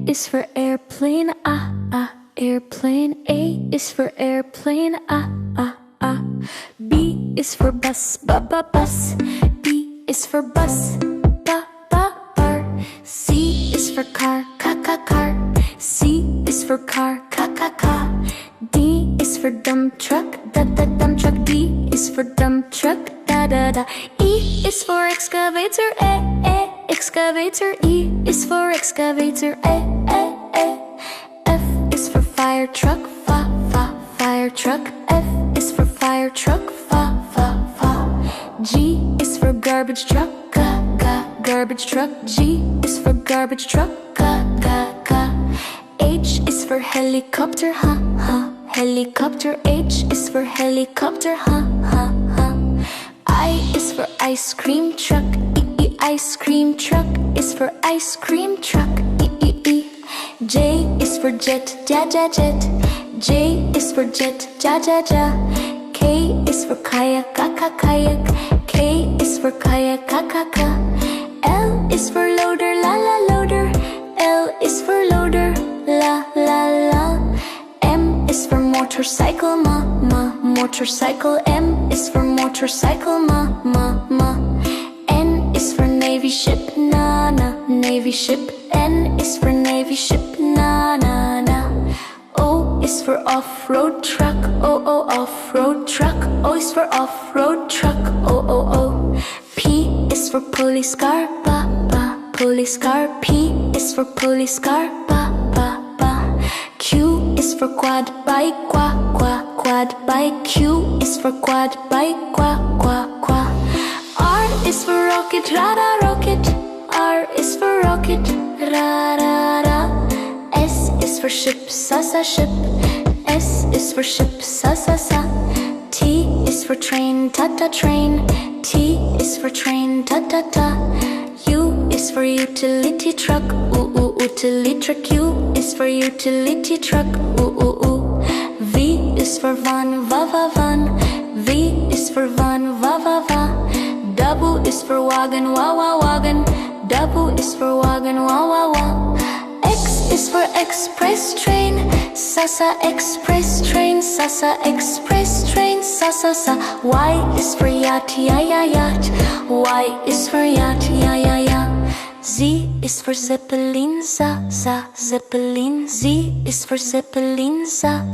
is for airplane, airplane. A is for airplane, B is for bus, bus. B is for bus, bar. C is for car, car. C is for car, car. D is for dump truck, dump truck. D is for dump truck, da. E is for excavator, excavator. E is for excavator, F is for fire truck, fire truck. F is for fire truck, fa. G is for garbage truck, garbage truck. G is for garbage truck, ga. H is for helicopter, helicopter. H is for helicopter, I is for ice cream truck, ice cream truck is for ice cream truck, J is for jet, jet. J is for jet, ja. K is for kayak, kayak. K is for kayak, ka. L is for loader, la loader. L is for loader, la. M is for motorcycle, ma. Motorcycle. M is for motorcycle, ma. N is for navy ship, na. Navy ship. N is for navy ship, na. O is for off-road truck, off-road truck. O is for off-road truck, o. P is for police car, police car. P is for police car, ba. Q is for quad bike, quad bike. Q is for quad bike, qua. R is for rocket, rocket. R is for rocket, ra. S is for ship, sa. Ship. S is for ship, sa. T is for train, ta. Train. T is for train, ta. U is for utility truck, utility truck. U is for utility truck, V is for van, van. V is for van, va. W is for wagon, wagon. W is for wagon, wa. X is for express train, sa. Express train, sa. Express train, sa. Y is for yacht, yacht. Y is for yacht, ya. Z is for zeppelin, za. Zeppelin. Z is for zeppelin, za.